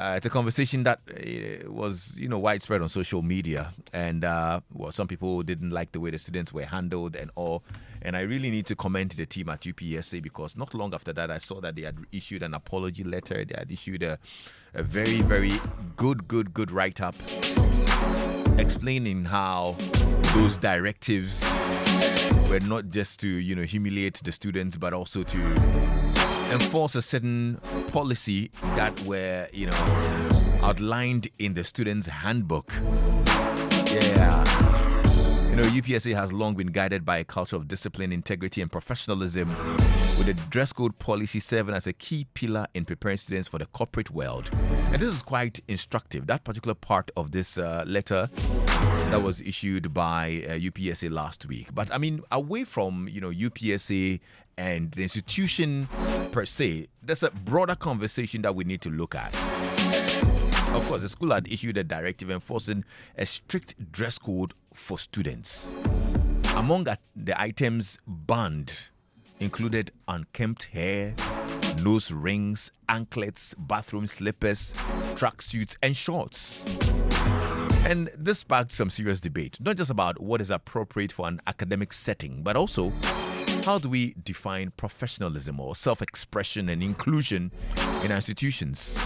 It's a conversation that was, widespread on social media, and some people didn't like the way the students were handled and all. And I really need to commend the team at UPSA, because not long after that, I saw that they had issued an apology letter. They had issued a very, very good write-up explaining how those directives were not just to, humiliate the students, but also to enforce a certain policy that were, outlined in the students' handbook. Yeah. UPSA has long been guided by a culture of discipline, integrity, and professionalism, with the dress code policy serving as a key pillar in preparing students for the corporate world. And this is quite instructive. That particular part of this letter that was issued by UPSA last week. But I mean, away from, UPSA and the institution per se, there's a broader conversation that we need to look at. Of course, the school had issued a directive enforcing a strict dress code for students. Among the items banned included unkempt hair, nose rings, anklets, bathroom slippers, tracksuits, and shorts. And this sparked some serious debate, not just about what is appropriate for an academic setting, but also how do we define professionalism or self-expression and inclusion in our institutions?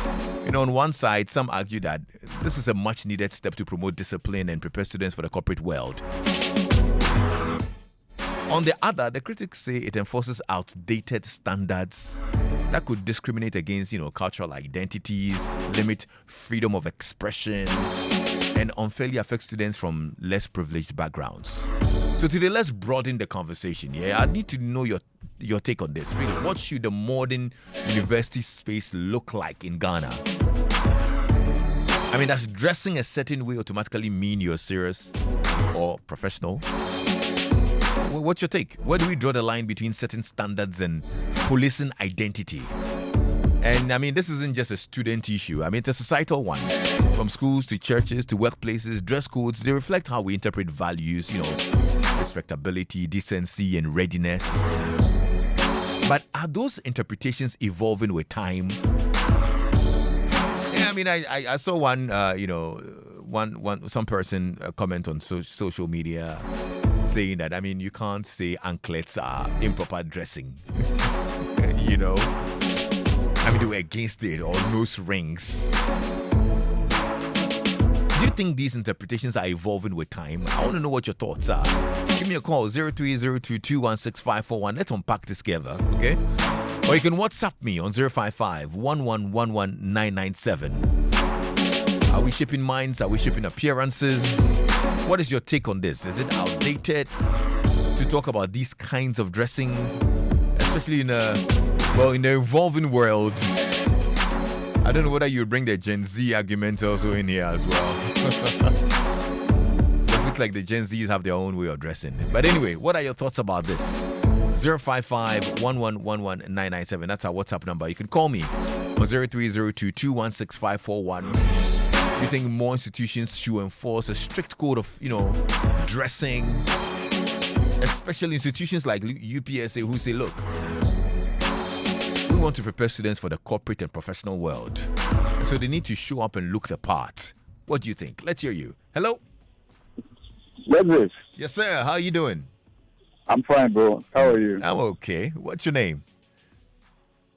On one side, some argue that this is a much-needed step to promote discipline and prepare students for the corporate world. On the other, the critics say it enforces outdated standards that could discriminate against, cultural identities, limit freedom of expression, and unfairly affect students from less privileged backgrounds. So today, let's broaden the conversation. Yeah, I need to know your take on this. Really, what should the modern university space look like in Ghana? I mean, does dressing a certain way automatically mean you're serious or professional? What's your take? Where do we draw the line between certain standards and policing identity? And I mean, this isn't just a student issue. I mean, it's a societal one. From schools to churches to workplaces, dress codes, they reflect how we interpret values, respectability, decency, and readiness. But are those interpretations evolving with time? Yeah, I mean, I saw some person comment on social media saying that, I mean, you can't say anklets are improper dressing. I mean, they were against it, or nose rings. Do you think these interpretations are evolving with time? I want to know what your thoughts are. Give me a call, 0302216541. Let's unpack this together, okay? Or you can WhatsApp me on 055-1111997. Are we shaping minds? Are we shaping appearances? What is your take on this? Is it outdated to talk about these kinds of dressing, especially in the evolving world? I don't know whether you bring the Gen Z argument also in here as well. It looks like the Gen Zs have their own way of dressing. But anyway, what are your thoughts about this? 055-1111997. That's our WhatsApp number. You can call me on 0302216541. Do you think more institutions should enforce a strict code of, dressing? Especially institutions like UPSA, who say, look, we want to prepare students for the corporate and professional world. And so they need to show up and look the part. What do you think? Let's hear you. Hello? Lexis. Yes, sir. How are you doing? I'm fine, bro. How are you? I'm okay. What's your name?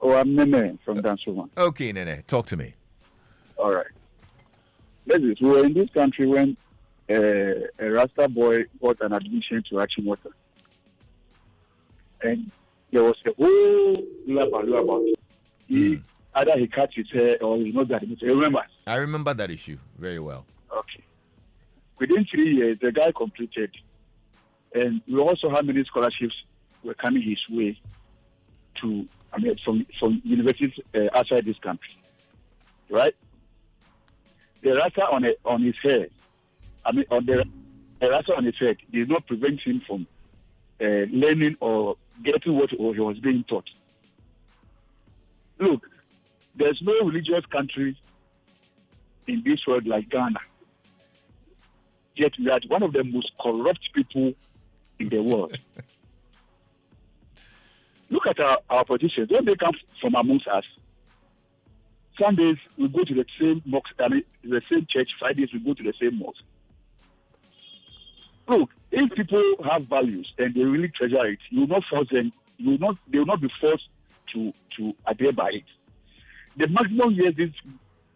Oh, I'm Nene from Dansuma. Okay, Nene. Talk to me. All right. Lexis, we were in this country when a Rasta boy got an admission to Action Water. And there was a whole labaloo about it. Either he cut his hair or he's not that admitted. Remember? I remember that issue very well. Okay. Within 3 years, the guy completed. And we also had many scholarships were coming his way from universities outside this country. Right? The rasta on his hair, the rasta on his head did not prevent him from learning or getting what he was being taught. Look, there's no religious country in this world like Ghana. Yet we are one of the most corrupt people in the world. Look at our politicians. Don't they come from amongst us? Sundays we go to the same mosque, the same church. Fridays we go to the same mosque. Look, if people have values and they really treasure it, you will not force them. They will not be forced to adhere by it. The maximum years these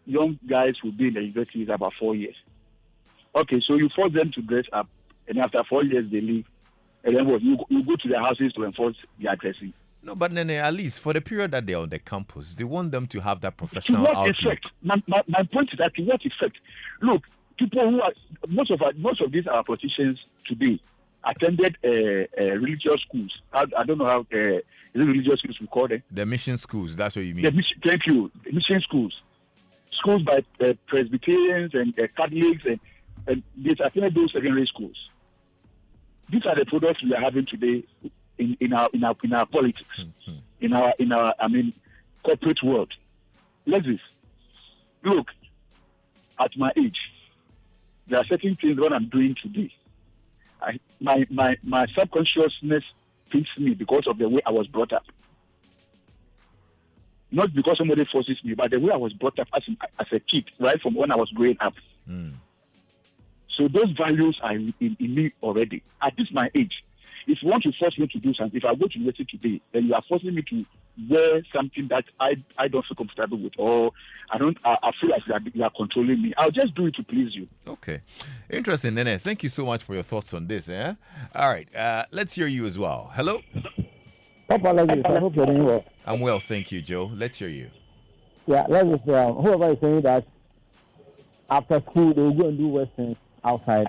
young guys will be in the university is about 4 years. Okay, so you force them to dress up, and after 4 years they leave, and then what? You go to their houses to enforce their dressing. No, but Nene, at least for the period that they're on the campus, they want them to have that professional to what outlook. Effect? My point is that to what effect? Look, people who are most of these our politicians today attended religious schools. I don't know how is it religious schools we call them? The mission schools. That's what you mean. Thank you. The mission schools by Presbyterians and Catholics and they attended those secondary schools. These are the products we are having today in our politics, in our corporate world. Lexis, look, at my age, there are certain things what I'm doing today. My subconsciousness fits me because of the way I was brought up. Not because somebody forces me, but the way I was brought up as a kid, right from when I was growing up. So those values are in me already. At this my age, if you want to force me to do something, if I go to university today, then you are forcing me to wear something that I don't feel comfortable with, or I feel like you are controlling me. I'll just do it to please you. Okay. Interesting, Nene. Thank you so much for your thoughts on this. All right. Let's hear you as well. Hello? I hope you're doing well. I'm well, thank you, Joe. Let's hear you. Yeah, whoever is saying that after school they will go and do Western outside,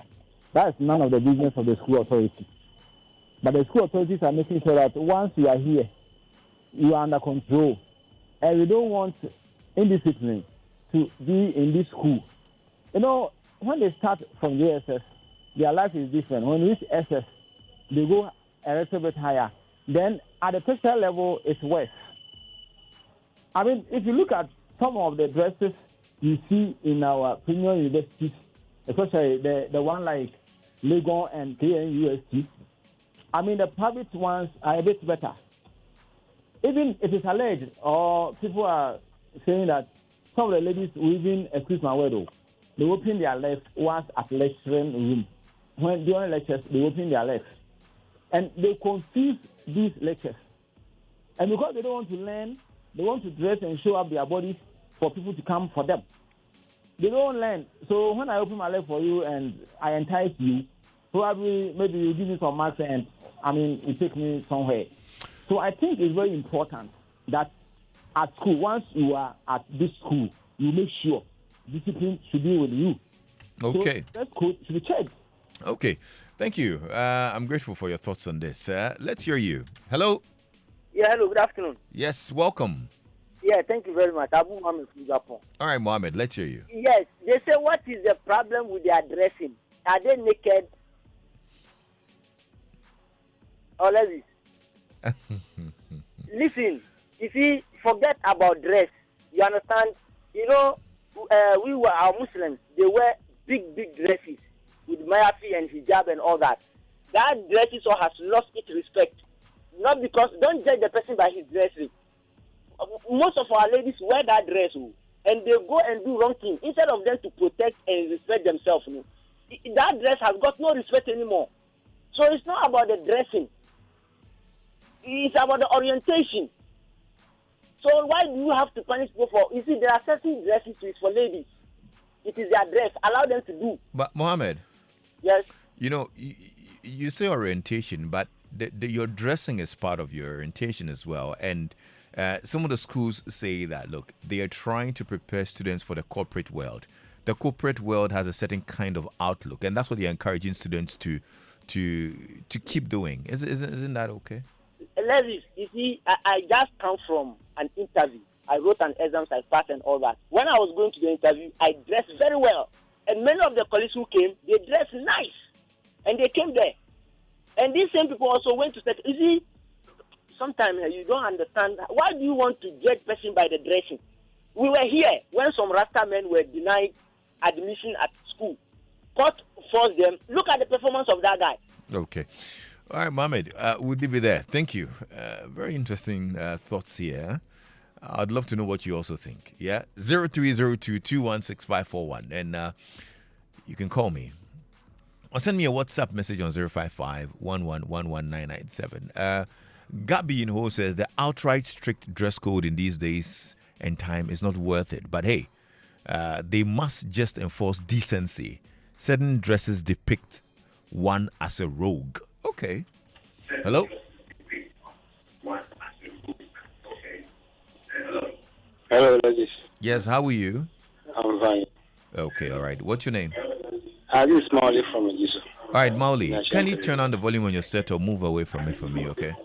that's none of the business of the school authority. But the school authorities are making sure that once you are here, you are under control. And we don't want indiscipline to be in this school. You know, when they start from JSS, their life is different. When we reach SS, they go a little bit higher. Then at the tertiary level, it's worse. I mean, if you look at some of the dresses you see in our premium universities, especially the one like Legon and KNUST, I mean, the private ones are a bit better. Even if it's alleged or people are saying that some of the ladies will even excuse my word, though, they open their legs once at lecturing room. When during lectures, they open their legs. And they confuse these lectures. And because they don't want to learn, they want to dress and show up their bodies for people to come for them. They don't learn. So when I open my leg for you and I entice you, probably maybe you give me some marks and you take me somewhere. So I think it's very important that at school, once you are at this school, you make sure discipline should be with you. Okay. So that code should be checked. Okay. Thank you. I'm grateful for your thoughts on this. Let's hear you. Hello? Yeah, hello. Good afternoon. Yes, welcome. Yeah, thank you very much. Abu Mohammed from Japan. All right, Mohammed, let's hear you. Yes, they say, what is the problem with their dressing? Are they naked? Or Lexis? Listen, if you forget about dress, you understand? You know, our Muslims, they wear big dresses with mayafi and hijab and all that. That dress also has lost its respect. Not because, don't judge the person by his dressing. Most of our ladies wear that dress and they go and do wrong things instead of them to protect and respect themselves. That dress has got no respect anymore. So it's not about the dressing. It's about the orientation. So why do you have to punish people for? You see, there are certain dresses for ladies. It is their dress. Allow them to do. But Mohammed, yes, you know, you say orientation, but your dressing is part of your orientation as well. And some of the schools say that, look, they are trying to prepare students for the corporate world. The corporate world has a certain kind of outlook, and that's what they're encouraging students to keep doing. Isn't that okay? Lexis, you see, I just come from an interview. I wrote an exam, I passed and all that. When I was going to the interview, I dressed very well. And many of the colleagues who came, they dressed nice. And they came there. And these same people also went to say, you see, sometimes you don't understand. Why do you want to judge person by the dressing? We were here when some Rasta men were denied admission at school. Court forced them. Look at the performance of that guy. Okay. All right, Mohammed, we'll leave it there. Thank you. Very interesting thoughts here. I'd love to know what you also think. Yeah, 0302216541, and you can call me or send me a WhatsApp message on 055-1111997. Gabi in Ho says the outright strict dress code in these days and time is not worth it. But hey, they must just enforce decency. Certain dresses depict one as a rogue. Okay. Hello? Hello, Lexis. Yes, how are you? I'm fine. Okay, all right. What's your name? This is Mauli from Egiso. All right, Mauli, can you turn on the volume on your set or move away from it for me, okay?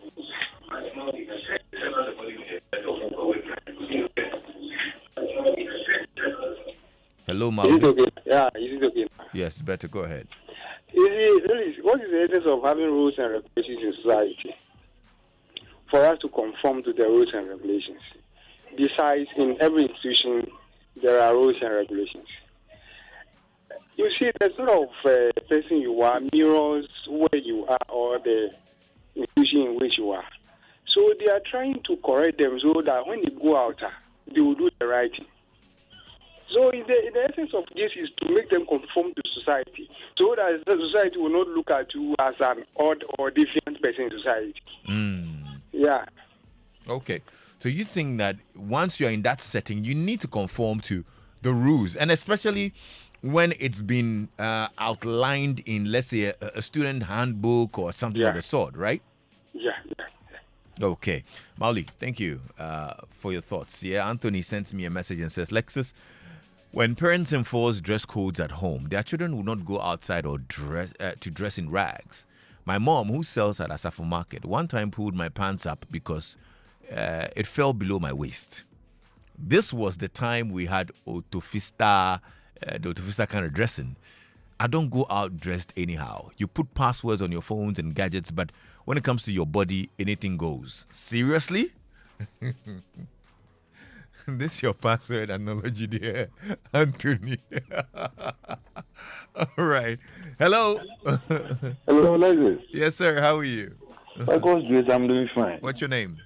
Hello, Mauli. Is it okay? Yeah, is it okay? Yes, better. Go ahead. What is the essence of having rules and regulations in society? For us to conform to the rules and regulations. Besides, in every institution, there are rules and regulations. You see, the sort of person you are mirrors where you are or the institution in which you are. So they are trying to correct them so that when they go out, they will do the right thing. So the essence of this is to make them conform to society, so that the society will not look at you as an odd or different person in society. Yeah. Okay. So you think that once you're in that setting, you need to conform to the rules, and especially when it's been outlined in, let's say, a student handbook or something of the sort, right? Yeah. Okay. Mauli, thank you for your thoughts. Yeah, Anthony sent me a message and says, Lexis, when parents enforce dress codes at home, their children will not go outside or dress in rags. My mom, who sells at Asafo Market, one time pulled my pants up because it fell below my waist. This was the time we had the Otofista kind of dressing. I don't go out dressed anyhow. You put passwords on your phones and gadgets, but when it comes to your body, anything goes. Seriously? This your password analogy there, Anthony. All right. Hello. Hello, Lexis. Yes, sir. How are you? By God's grace, I'm doing fine. What's your name?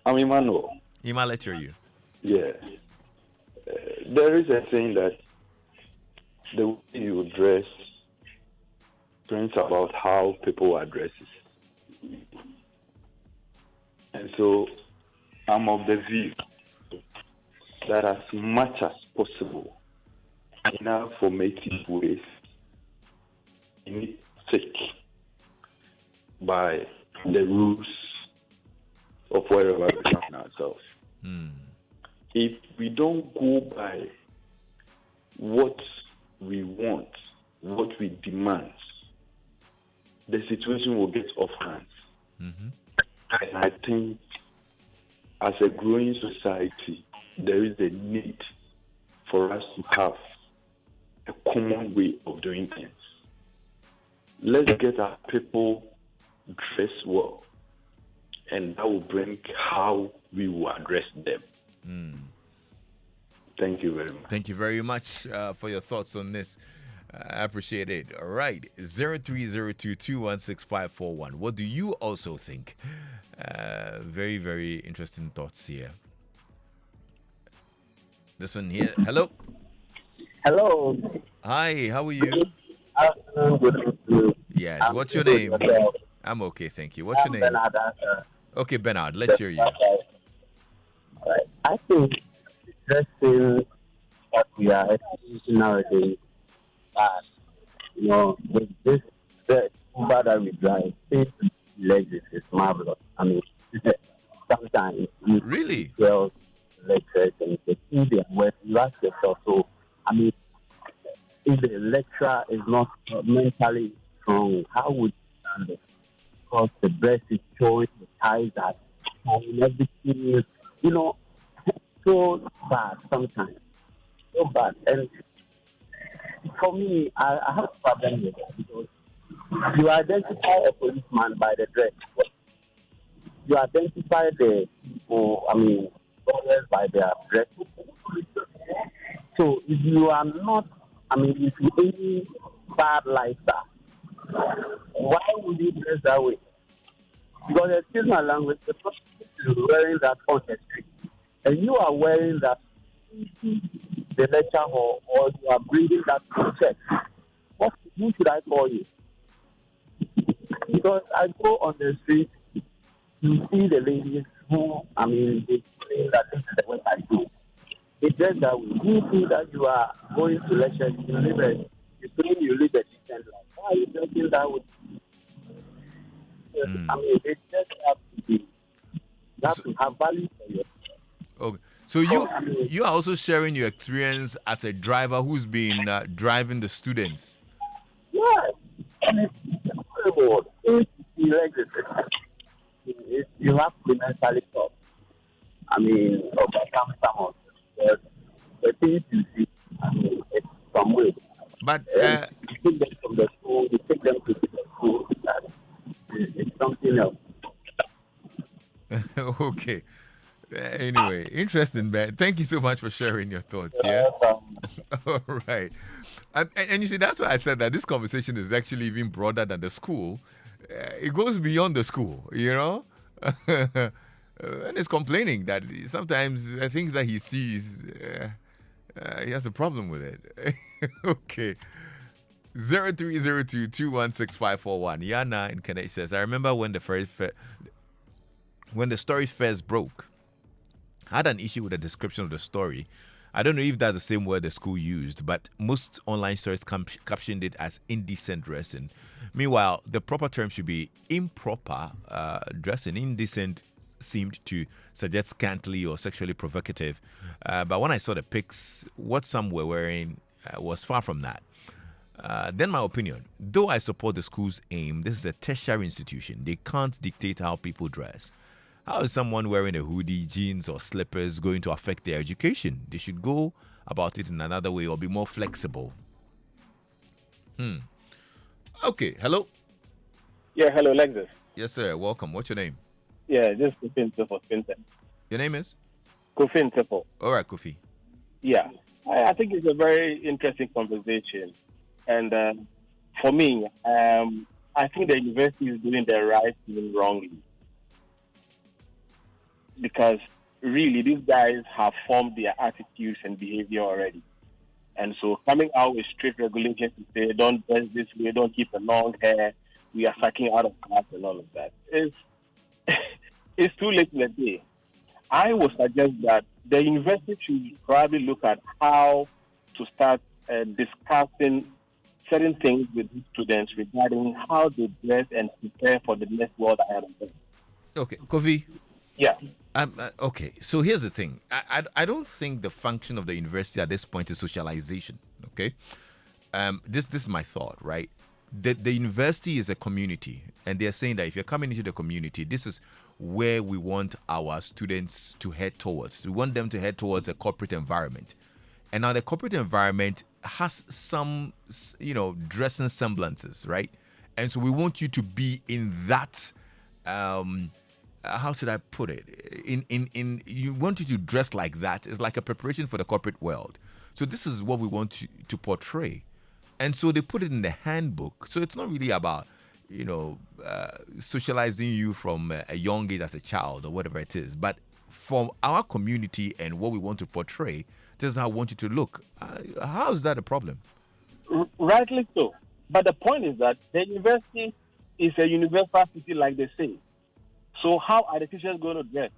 I'm Emmanuel. Emma, let's hear you. Yeah. There is a saying that the way you dress brings about how people address it. And so I'm of the view that as much as possible, in our formative ways, we need to stick by the rules of wherever we find ourselves. If we don't go by what we want, what we demand, the situation will get off hands. And I think as a growing society, there is a need for us to have a common way of doing things. Let's get our people dressed well, and that will bring how we will address them. Thank you very much. Thank you very much for your thoughts on this. I appreciate it. All right. 0302216541. What do you also think? Very, very interesting thoughts here. This one here. Hello. Hello. Hi. How are you? Good. Yes. What's your name? I'm okay. Thank you. What's your name? Bernard. Okay, Bernard. Let's hear you. Right. I think dressing that we are experiencing nowadays, with this Uber that we drive, Lexis is marvelous. I mean, sometimes you Really? girls lecturers and they see their work, you ask yourself, so, I mean, if the lecturer is not mentally strong, how would you stand it? Because the breast is showing, the thighs are showing, everything is, so bad sometimes. So bad. And for me, I have a problem with that because you identify a policeman by the dress. You identify the people, foreigners by their dress. So if you are not, if you any bad lifestyle, why would you dress that way? Because excuse my language, the person is wearing that on the street. and you are wearing that the lecture hall, or you are bringing that to church, who should I call you? Because I go on the street to see the ladies who, they claim that this is the way I do. It's just that you think that you are going to lecture, you claim you live a decent life. Why are you thinking that way? They just have to be, you have to have value for yourself. Okay. So you are also sharing your experience as a driver who's been driving the students. Yeah, it's horrible. If you have to be mentally tough. Overcome some of the things you see. It's some way. But you take them from the school, you take them to the school. It's something else. Okay. Anyway, interesting, man. Thank you so much for sharing your thoughts. Yeah. All right. And you see, that's why I said that this conversation is actually even broader than the school. It goes beyond the school, you know? And it's complaining that sometimes things that he sees, he has a problem with it. Okay. 0302216541. Yana in Connect says, I remember when the story first broke, I had an issue with the description of the story. I don't know if that's the same word the school used, but most online stories captioned it as indecent dressing. Meanwhile, the proper term should be improper dressing. Indecent seemed to suggest scantily or sexually provocative. But when I saw the pics, what some were wearing was far from that. Then my opinion, though I support the school's aim, this is a tertiary institution. They can't dictate how people dress. How is someone wearing a hoodie, jeans, or slippers going to affect their education? They should go about it in another way or be more flexible. Okay, hello? Yeah, hello, Lexis. Yes, sir. Welcome. What's your name? Yeah, this is Kofi Ntefo, Spinton. Your name is? Kofi Ntefo. All right, Kofi. Yeah, I think it's a very interesting conversation. And for me, I think the university is doing the right thing wrongly. Because really, these guys have formed their attitudes and behavior already. And so coming out with strict regulations to say, don't dress this way, don't keep a long hair, we are sucking out of class and all of that, it's too late in the day. I would suggest that the university should probably look at how to start discussing certain things with the students regarding how they dress and prepare for the next world ahead of them. Okay, Kofi. Yeah. Okay, so here's the thing. I don't think the function of the university at this point is socialization, okay? This is my thought, right? The university is a community, and they're saying that if you're coming into the community, this is where we want our students to head towards. We want them to head towards a corporate environment. And now the corporate environment has some, dressing semblances, right? And so we want you to be in that, how should I put it? You want you to dress like that. It's like a preparation for the corporate world. So this is what we want to portray. And so they put it in the handbook. So it's not really about, socializing you from a young age as a child or whatever it is. But from our community and what we want to portray, this is how I want you to look. How is that a problem? Rightly so. But the point is that the university is a university, like they say. So how are the teachers going to dress?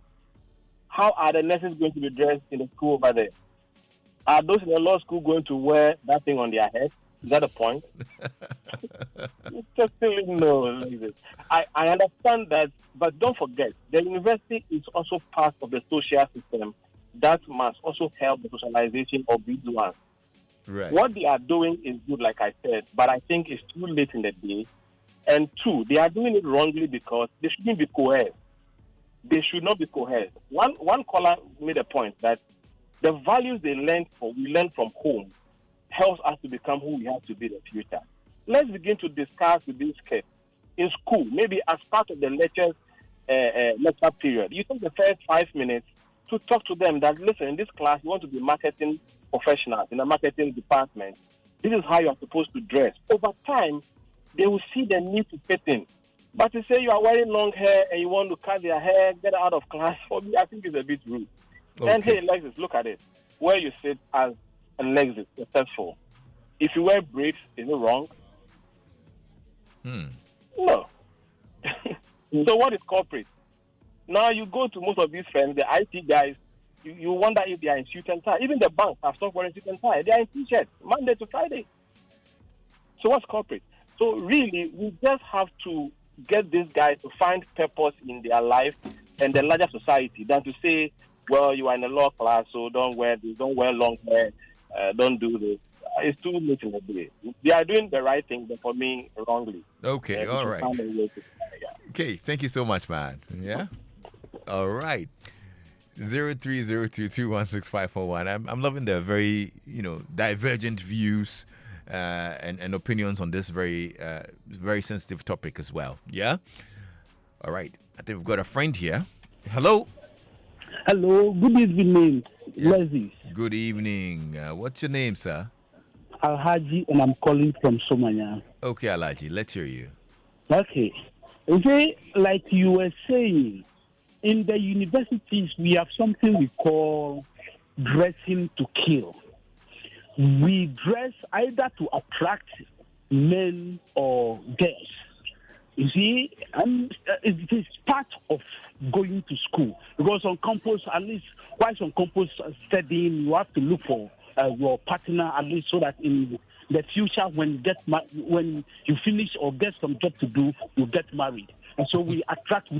How are the nurses going to be dressed in the school over there? Are those in the law school going to wear that thing on their head? Is that the point? No. I understand that, but don't forget, the university is also part of the social system that must also help the socialization of these ones. Right. What they are doing is good, like I said, but I think it's too late in the day. And two, they are doing it wrongly because they shouldn't be coerced. They should not be coerced. One caller made a point that the values we learn from home helps us to become who we have to be in the future. Let's begin to discuss with these kids in school, maybe as part of the lecture period. You take the first 5 minutes to talk to them that, listen, in this class, you want to be marketing professionals in a marketing department. This is how you are supposed to dress. Over time, they will see the need to fit in. But to say you are wearing long hair and you want to cut their hair, get out of class, for me, I think it's a bit rude. And hey, Lexis, look at it. Where you sit as a Lexis, successful. If you wear briefs, is it wrong? No. So what is corporate? Now you go to most of these firms, the IT guys, you wonder if they are in suit and tie. Even the banks have stopped wearing suit and tie. They are in t-shirts, Monday to Friday. So what's corporate? So really, we just have to get these guys to find purpose in their life and the larger society than to say, well, you are in a law class, so don't wear this, don't wear long hair, don't do this. It's too late in the day. They are doing the right thing, but for me, wrongly. Okay, all right. Okay, thank you so much, man. Yeah? All right. 0302216541. I'm loving the very, divergent views and opinions on this very sensitive topic as well. Yeah? All right. I think we've got a friend here. Hello. Hello. Good evening, Yes. Lexis. Good evening. What's your name, sir? Alhaji, and I'm calling from Somanya. Okay, Alhaji. Let's hear you. Okay. Okay, like you were saying, in the universities, we have something we call dressing to kill. We dress either to attract men or girls. You see, and it is part of going to school. Because on campus, at least, whilst on campus studying, you have to look for your partner, at least so that in the future, when you finish or get some job to do, you get married. And so we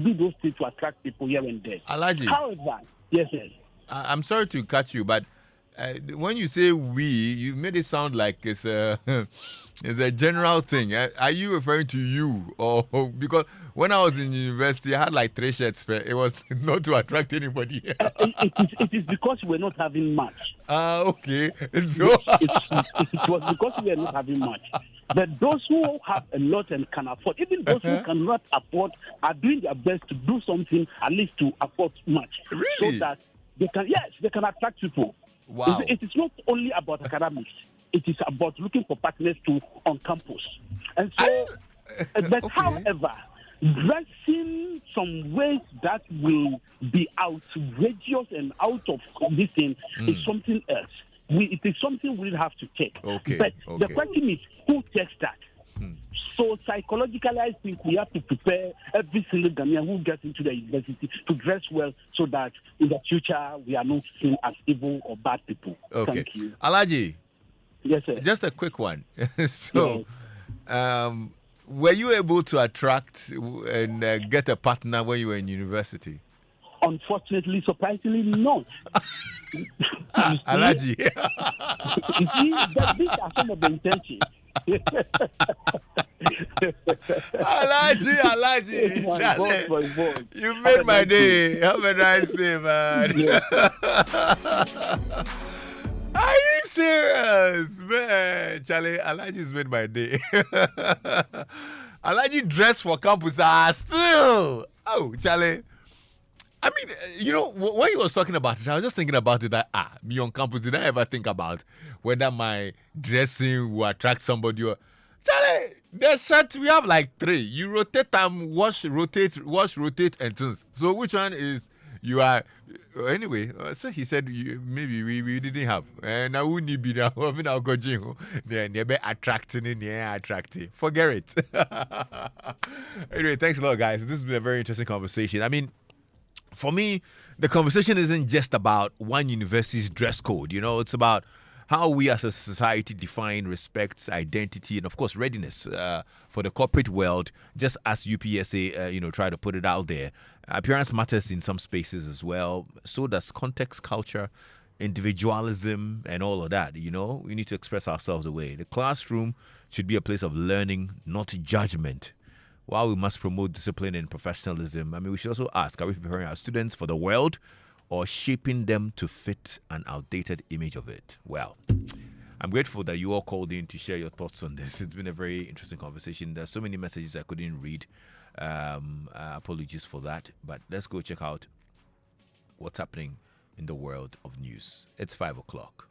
do those things to attract people here and there. Alhaji. However, yes, sir. I'm sorry to cut you, but when you say we, you made it sound like it's a general thing. Are you referring to you? Or because when I was in university, I had like 3 shirts. It was not to attract anybody. It is because we're not having much. Okay. So it was because we are not having much. But those who have a lot and can afford, even those who cannot afford, are doing their best to do something at least to afford much. Really? So that they can attract people. Wow. It is not only about academics. It is about looking for partners too on campus. And so, but okay. However, dressing some ways that will be outrageous and out of this thing is something else. It is something we'll have to take. Okay. But the question is, who takes that? So psychologically, I think we have to prepare every single Ghanaian who gets into the university to dress well so that in the future we are not seen as evil or bad people. Okay. Thank you. Alhaji. Yes, sir. Just a quick one. So, were you able to attract and get a partner when you were in university? Unfortunately, surprisingly, not. Alhaji. You see, these are some of the intentions. Alhaji. My God. You made my day. Have a nice day, man. Yeah. Are you serious, man? Charlie, Alhaji's made my day. Alhaji dressed for campus still. Oh, Charlie. I mean, when he was talking about it, I was just thinking about it that, me on campus, did I ever think about whether my dressing will attract somebody or... Charlie, the shirt, we have like 3. You rotate them, wash, rotate, and things. So which one is you are... Anyway, so he said maybe we didn't have. And I wouldn't be now. They're attracting. Forget it. Anyway, thanks a lot, guys. This has been a very interesting conversation. I mean, for me, the conversation isn't just about one university's dress code. It's about how we as a society define respect, identity, and of course readiness for the corporate world. Just as UPSA, try to put it out there. Appearance matters in some spaces as well. So does context, culture, individualism, and all of that. We need to express ourselves away. The classroom should be a place of learning, not judgment. While we must promote discipline and professionalism, we should also ask, are we preparing our students for the world or shaping them to fit an outdated image of it? Well, I'm grateful that you all called in to share your thoughts on this. It's been a very interesting conversation. There's so many messages I couldn't read. Apologies for that. But let's go check out what's happening in the world of news. It's 5 o'clock.